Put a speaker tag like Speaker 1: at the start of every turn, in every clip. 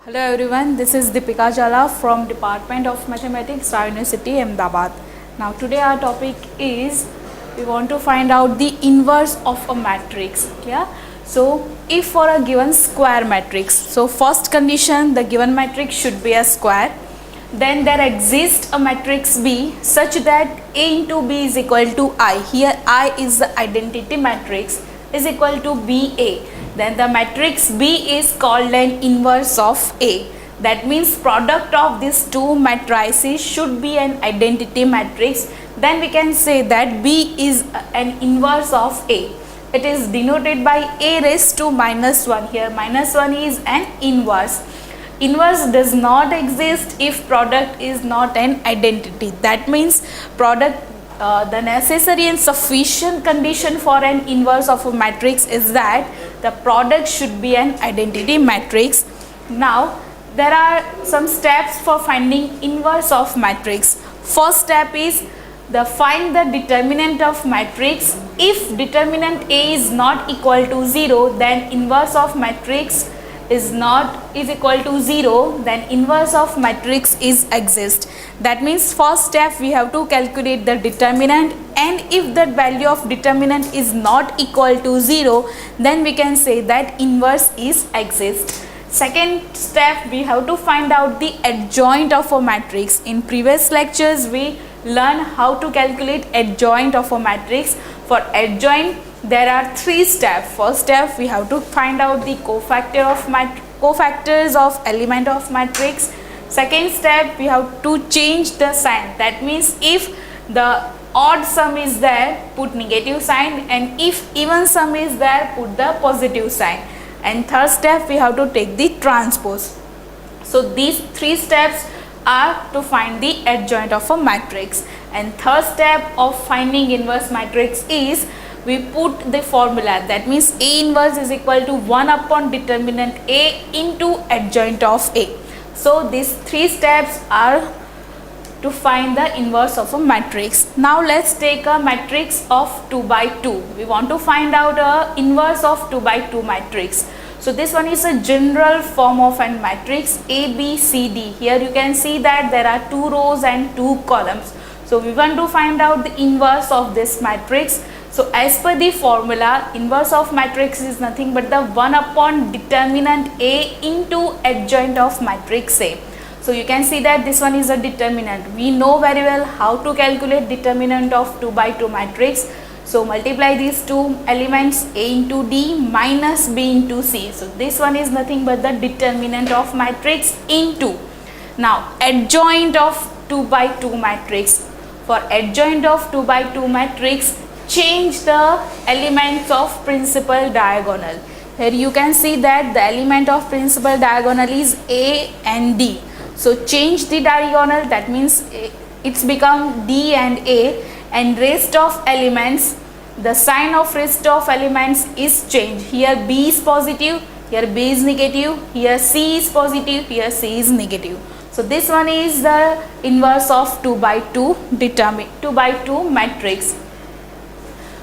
Speaker 1: Hello everyone, this is Deepika Jala from Department of Mathematics, Star University, Ahmedabad. Now today our topic is we want to find out the inverse of a matrix. Yeah. So if for a given square matrix, so first condition the given matrix should be a square. Then there exists a matrix B such that A into B is equal to I. Here I is the identity matrix is equal to BA. Then the matrix B is called an inverse of A. That means product of these two matrices should be an identity matrix. Then we can say that B is an inverse of A. It is denoted by A raised to minus 1. Here minus 1 is an inverse. Inverse does not exist if product is not an identity. That means product the necessary and sufficient condition for an inverse of a matrix is that the product should be an identity matrix. Now there are some steps for finding inverse of matrix. First step is find the determinant of matrix. If determinant A is not equal to 0, then inverse of matrix is equal to 0, then inverse of matrix is exist. That means first step we have to calculate the determinant, and if that value of determinant is not equal to 0, then we can say that inverse is exist. Second step we have to find out the adjoint of a matrix. In previous lectures we learned how to calculate adjoint of a matrix. For adjoint there are three steps. First step we have to find out the cofactors of element of matrix. Second step we have to change the sign. That means if the odd sum is there, put negative sign, and if even sum is there, put the positive sign. And third step we have to take the transpose. So these three steps are to find the adjoint of a matrix. And third step of finding inverse matrix is we put the formula. That means A inverse is equal to 1 upon determinant A into adjoint of A. So these three steps are to find the inverse of a matrix. Now let's take a matrix of 2 by 2. We want to find out a inverse of 2 by 2 matrix. So this one is a general form of a matrix A, B, C, D. Here you can see that there are 2 rows and 2 columns. So we want to find out the inverse of this matrix. So as per the formula, inverse of matrix is nothing but the 1 upon determinant A into adjoint of matrix A. So you can see that this one is a determinant. We know very well how to calculate determinant of 2 by 2 matrix. So multiply these two elements A into D minus B into C. So this one is nothing but the determinant of matrix into. Now adjoint of 2 by 2 matrix. For adjoint of 2 by 2 matrix, change the elements of principal diagonal. Here you can see that the element of principal diagonal is A and D. So change the diagonal, that means it's become D and A, and rest of elements, the sign of rest of elements is changed. Here B is positive, here B is negative, here C is positive, here C is negative. So this one is the inverse of 2 by 2 matrix.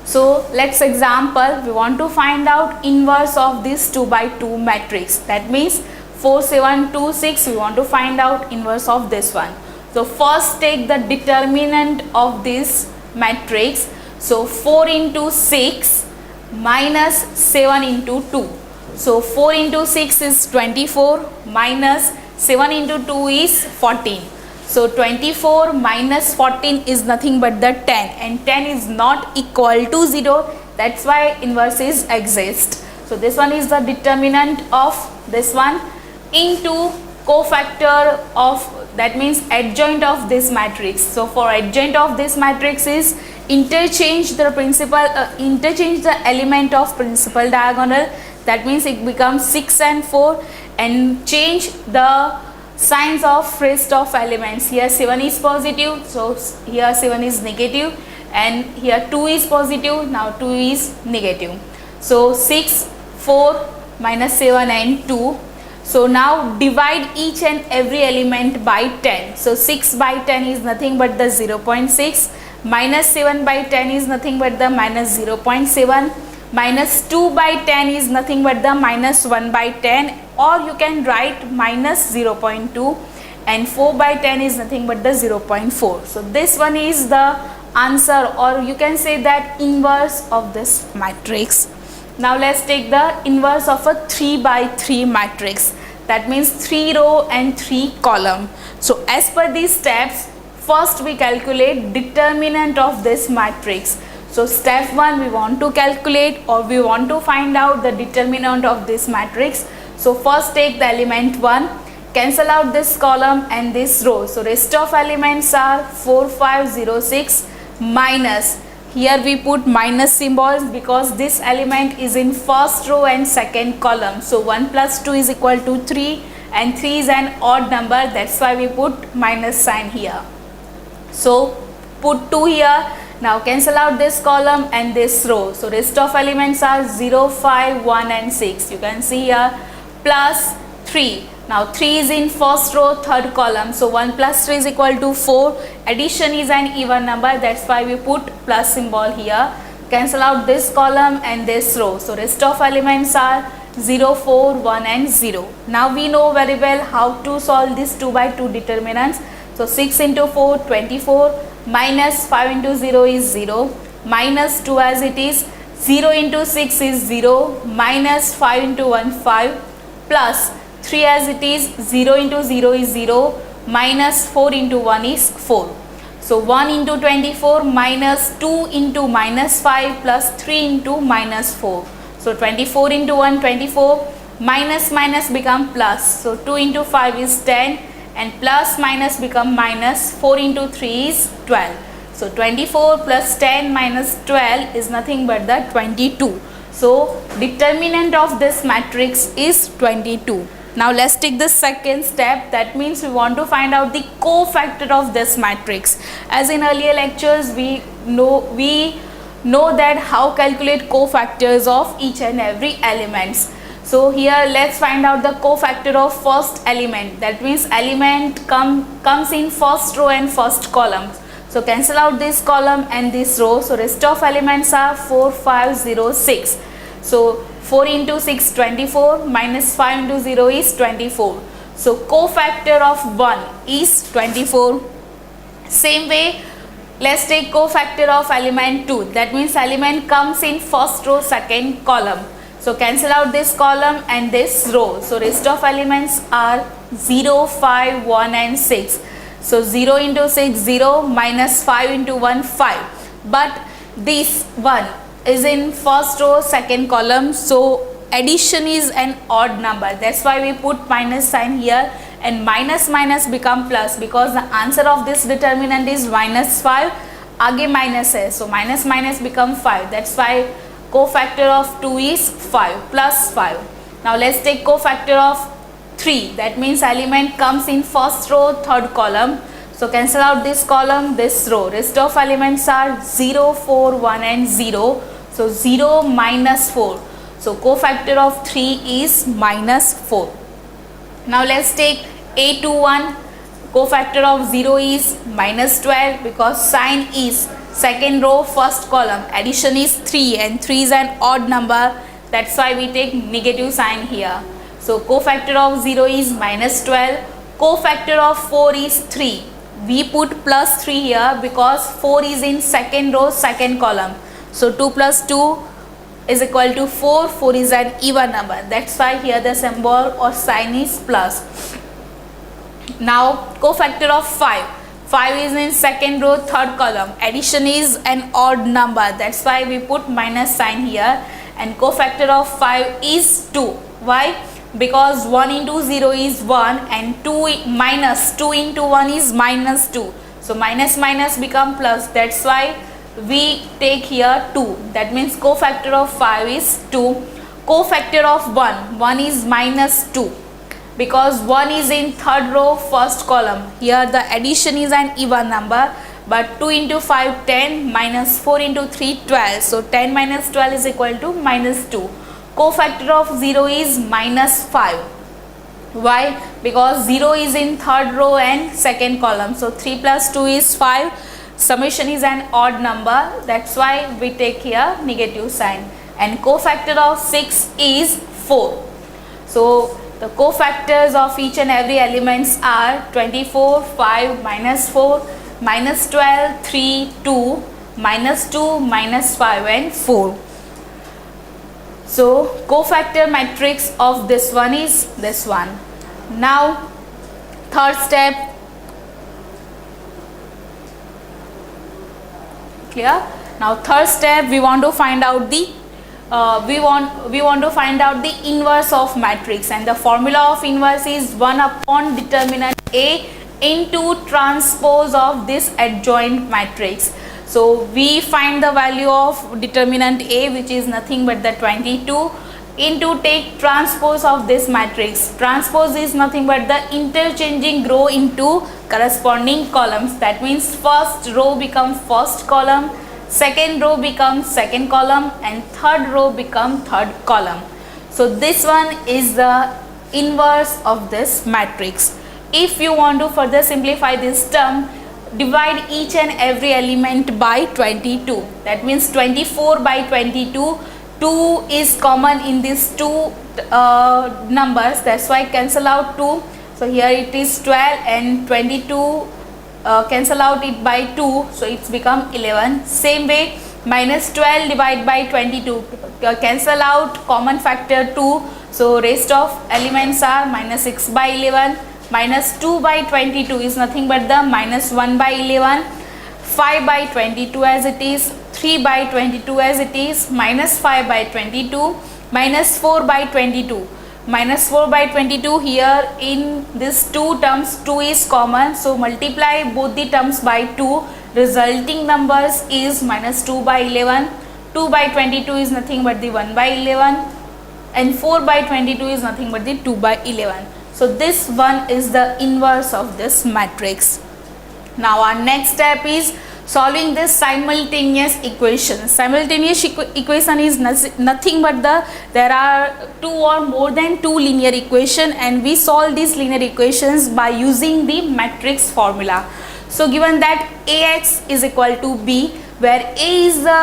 Speaker 1: So let's example, we want to find out inverse of this 2 by 2 matrix. That means 4, 7, 2, 6, we want to find out inverse of this one. So first take the determinant of this matrix. So 4 into 6 minus 7 into 2. So 4 into 6 is 24 minus 7 into 2 is 14. So 24 minus 14 is nothing but the 10, and 10 is not equal to 0. That's why inverse is exist. So this one is the determinant of this one into cofactor of, that means adjoint of this matrix. So for adjoint of this matrix is interchange the element of principal diagonal. That means it becomes 6 and 4, and change the signs of rest of elements. Here 7 is positive, so here 7 is negative, and here 2 is positive, now 2 is negative. So 6, 4 minus 7 and 2. So now divide each and every element by 10. So 6 by 10 is nothing but the 0.6, minus 7 by 10 is nothing but the minus 0.7, minus 2 by 10 is nothing but the minus 1 by 10. or you can write minus 0.2, and 4 by 10 is nothing but the 0.4. So this one is the answer, or you can say that inverse of this matrix. Now let's take the inverse of a 3 by 3 matrix. That means 3 row and 3 column. So as per these steps, first we calculate determinant of this matrix. So step 1, we want to calculate, or we want to find out the determinant of this matrix. So first take the element 1, cancel out this column and this row. So rest of elements are 4, 5, 0, 6 minus. Here we put minus symbols because this element is in first row and second column. So 1 plus 2 is equal to 3, and 3 is an odd number, that's why we put minus sign here. So put 2 here. Now cancel out this column and this row. So rest of elements are 0, 5, 1 and 6. You can see here, plus 3. Now 3 is in first row, third column. So 1 plus 3 is equal to 4. Addition is an even number, that's why we put plus symbol here. Cancel out this column and this row. So rest of elements are 0, 4, 1 and 0. Now we know very well how to solve this 2 by 2 determinants. So 6 into 4, 24, minus 5 into 0 is 0, minus 2 as it is, 0 into 6 is 0, minus 5 into 1, 5, plus 3 as it is, 0 into 0 is 0, minus 4 into 1 is 4. So 1 into 24 minus 2 into minus 5 plus 3 into minus 4. So 24 into 1, 24, minus minus become plus. So 2 into 5 is 10, and plus minus become minus. 4 into 3 is 12. So 24 plus 10 minus 12 is nothing but the 22. So determinant of this matrix is 22. Now let's take the second step. That means we want to find out the cofactor of this matrix. As in earlier lectures, we know that how calculate cofactors of each and every elements. So here let's find out the cofactor of first element. That means element comes in first row and first column. So cancel out this column and this row. So rest of elements are 4, 5, 0, 6. So 4 into 6, 24, minus 5 into 0 is 24. So cofactor of 1 is 24. Same way, let's take cofactor of element 2. That means element comes in first row, second column. So cancel out this column and this row. So rest of elements are 0, 5, 1 and 6. So 0 into 6, 0, minus 5 into 1, 5. But this one is in first row, second column. So addition is an odd number. That's why we put minus sign here, and minus minus become plus because the answer of this determinant is minus 5. Aage minus hai. So minus minus become 5. That's why cofactor of 2 is 5 plus 5. Now let's take cofactor of 3. That means element comes in first row, third column. So cancel out this column, this row. Rest of elements are 0, 4, 1 and 0. So 0 minus 4. So cofactor of 3 is minus 4. Now let's take A21. Cofactor of 0 is minus 12 because sign is second row, first column. Addition is 3 and 3 is an odd number. That's why we take negative sign here. So cofactor of 0 is minus 12. Cofactor of 4 is 3. We put plus 3 here because 4 is in second row, second column. So 2 plus 2 is equal to 4. 4 is an even number. That's why here the symbol or sign is plus. Now cofactor of 5. 5 is in second row, third column. Addition is an odd number. That's why we put minus sign here. And cofactor of 5 is 2. Why? Because 1 into 0 is 1 and 2 minus 2 into 1 is minus 2. So minus minus become plus. That's why we take here 2. That means cofactor of 5 is 2. Cofactor of 1. 1 is minus 2. Because 1 is in third row, first column. Here the addition is an even number. But 2 into 5, 10, minus 4 into 3, 12. So 10 minus 12 is equal to minus 2. Cofactor of 0 is minus 5. Why? Because 0 is in third row and second column. So 3 plus 2 is 5. Summation is an odd number. That's why we take here negative sign. And cofactor of 6 is 4. So The cofactors of each and every elements are 24, 5, -4, -12, 3, 2, -2, -5 and 4. So cofactor matrix of this one is this one. Now third step, clear? Now third step, we want to find out the inverse of matrix, and the formula of inverse is 1 upon determinant A into transpose of this adjoint matrix. So we find the value of determinant A, which is nothing but the 22, into take transpose of this matrix. Transpose is nothing but the interchanging row into corresponding columns. That means first row becomes first column, second row becomes second column, and third row becomes third column. So this one is the inverse of this matrix. If you want to further simplify this term, divide each and every element by 22. That means 24 by 22. 2 is common in these two numbers, that's why cancel out 2. So here it is 12 and 22, cancel out it by 2, so it's become 11. Same way, -12 divided by 22, cancel out common factor 2, so rest of elements are -6 by 11. -2 by 22 is nothing but the -1 by 11. 5 by 22 as it is, 3 by 22 as it is, -5 by 22, -4 by 22. -4 by 22, here in these two terms 2 is common, so multiply both the terms by 2, resulting numbers is -2 by 11. 2 by 22 is nothing but the 1 by 11, and 4 by 22 is nothing but the 2 by 11. So this one is the inverse of this matrix. Now our next step is solving this simultaneous equation. Simultaneous equation is nothing but there are two or more than two linear equation, and we solve these linear equations by using the matrix formula. So given that Ax is equal to B, where A is the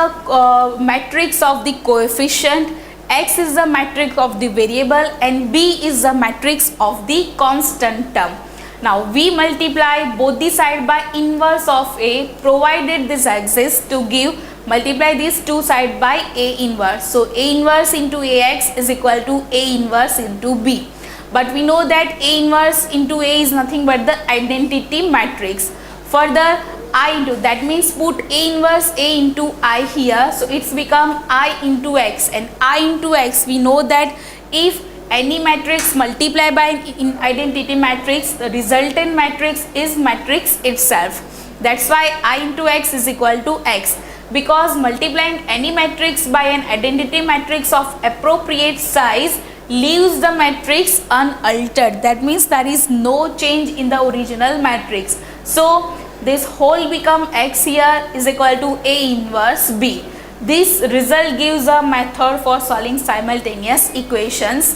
Speaker 1: matrix of the coefficient, X is the matrix of the variable, and B is the matrix of the constant term. Now we multiply both the side by inverse of A, provided this exists, to give multiply these two side by A inverse. So A inverse into Ax is equal to A inverse into B. But we know that A inverse into A is nothing but the identity matrix. Further, I into, that means put A inverse A into I here, so it's become I into X, and I into X, we know that if any matrix multiply by in identity matrix, the resultant matrix is matrix itself. That's why I into X is equal to X, because multiplying any matrix by an identity matrix of appropriate size leaves the matrix unaltered. That means there is no change in the original matrix. So this whole become X here is equal to A inverse B. This result gives a method for solving simultaneous equations.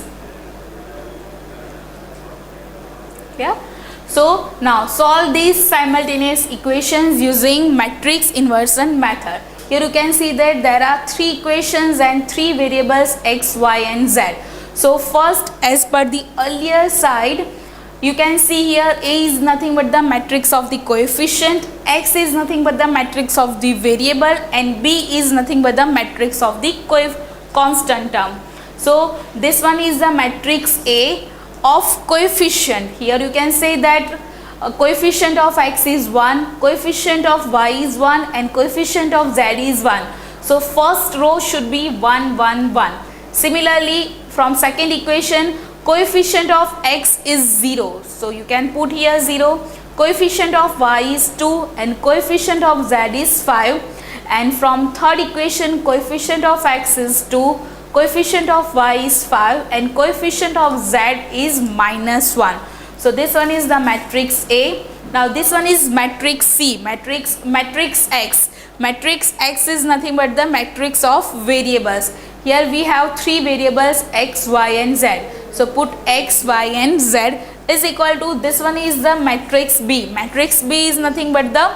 Speaker 1: Yeah. So now solve these simultaneous equations using matrix inversion method. Here you can see that there are three equations and three variables X, Y and Z. So first, as per the earlier side, you can see here A is nothing but the matrix of the coefficient, X is nothing but the matrix of the variable, and B is nothing but the matrix of the constant term. So this one is the matrix A of coefficient. Here you can say that coefficient of X is 1, coefficient of Y is 1, and coefficient of Z is 1. So first row should be 1, 1, 1. Similarly, from second equation, coefficient of X is 0. So you can put here 0. Coefficient of Y is 2 and coefficient of Z is 5. And from third equation, coefficient of X is 2. Coefficient of Y is 5 and coefficient of Z is -1. So this one is the matrix A. Now this one is matrix C, matrix X. Matrix X is nothing but the matrix of variables. Here we have three variables X, Y and Z. So put X, Y and Z is equal to, this one is the matrix B. Matrix B is nothing but the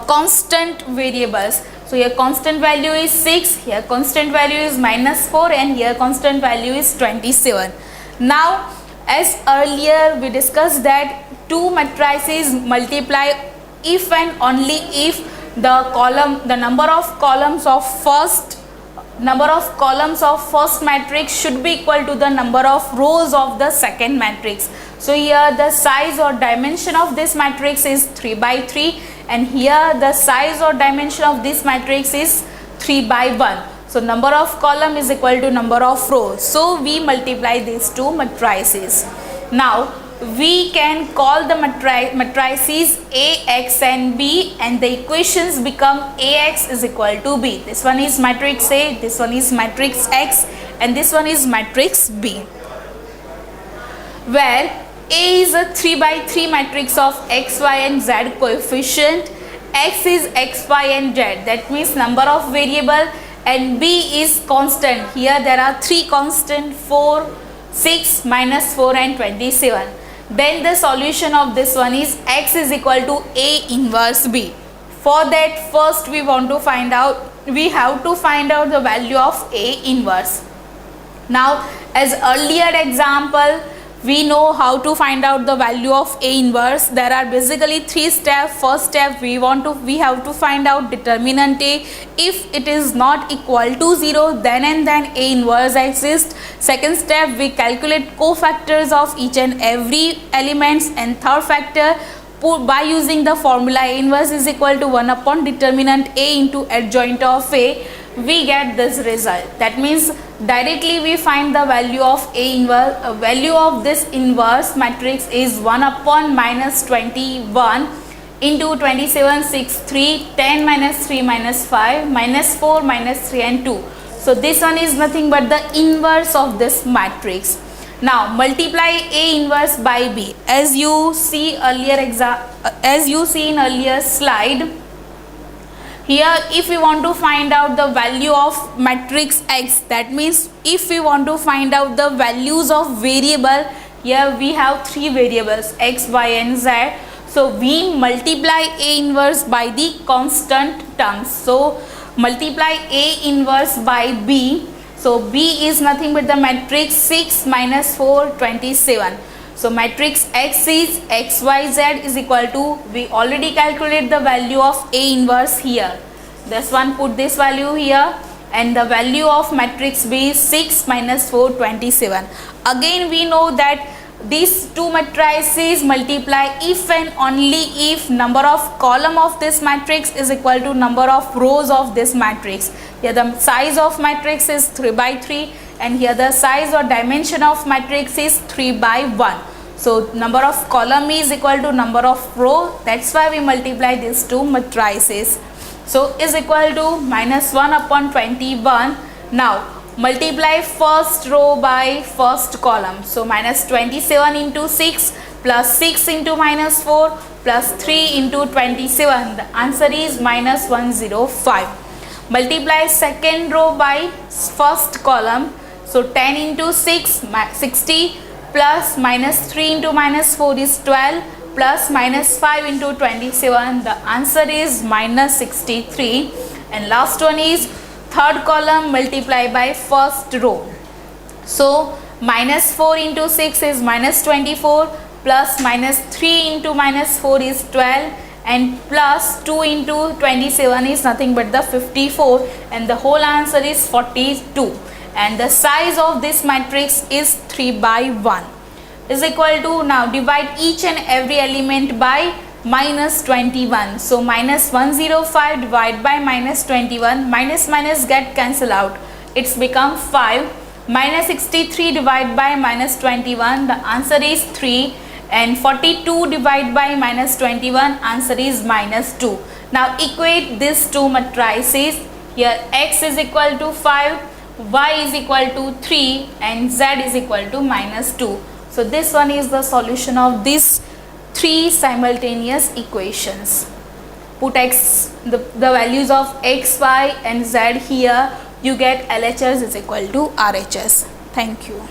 Speaker 1: constant variables. So here constant value is 6, here constant value is -4 and here constant value is 27. Now, as earlier we discussed that two matrices multiply if and only if the number of columns of first matrix should be equal to the number of rows of the second matrix. So here the size or dimension of this matrix is 3 by 3, and here the size or dimension of this matrix is 3 by 1. So number of column is equal to number of rows. So we multiply these two matrices. Now we can call the matrices Ax and B, and the equations become Ax is equal to B. This one is matrix A, this one is matrix X, and this one is matrix B, where A is a 3 by 3 matrix of x, y and z coefficient, x is x, y and z, that means number of variable, and B is constant. Here there are three constant, 4, 6, minus 4 and 27. Then the solution of this one is x is equal to A inverse B. For that, first we have to find out the value of A inverse. Now, as earlier example, we know how to find out the value of A inverse. There are basically three steps. First step, we have to find out determinant A. If it is not equal to 0, then and then A inverse exists. Second step, we calculate cofactors of each and every elements, and third factor, by using the formula A inverse is equal to 1 upon determinant A into adjoint of A, we get this result. That means directly we find the value of A inverse. Value of this inverse matrix is 1 upon minus 21 into 27, 6, 3, 10 minus 3 minus 5, minus 4, minus 3 and 2. So this one is nothing but the inverse of this matrix. Now multiply A inverse by B. As you see in earlier slide, here if we want to find out the value of matrix X, that means if we want to find out the values of variable, here we have three variables x, y and z. So we multiply A inverse by the constant terms. So multiply A inverse by B. So B is nothing but the matrix 6 minus 4, 27. So matrix X is x, y, z is equal to, we already calculate the value of A inverse here. This one, put this value here, and the value of matrix B is 6 minus 4, 27. Again we know that these two matrices multiply if and only if number of column of this matrix is equal to number of rows of this matrix. Here the size of matrix is 3 by 3, and here the size or dimension of matrix is 3 by 1. So number of column is equal to number of row. That's why we multiply these two matrices. So is equal to minus 1 upon 21. Now multiply first row by first column. So minus 27 into 6 plus 6 into minus 4 plus 3 into 27. The answer is minus 105. Multiply second row by first column. So 10 into 6, 60, plus minus 3 into minus 4 is 12, plus minus 5 into 27. The answer is minus 63. And last one is third column multiply by first row. So minus 4 into 6 is minus 24, plus minus 3 into minus 4 is 12, and plus 2 into 27 is nothing but the 54, and the whole answer is 42. And the size of this matrix is 3 by 1 is equal to, now divide each and every element by minus 21. So minus 105 divided by minus 21, minus minus get cancel out, it's become 5. Minus 63 divided by minus 21, the answer is 3. And 42 divided by minus 21, answer is minus 2. Now equate these two matrices. Here x is equal to 5, y is equal to 3, and z is equal to minus 2. So this one is the solution of these three simultaneous equations. Put the values of x, y and z here. You get LHS is equal to RHS. Thank you.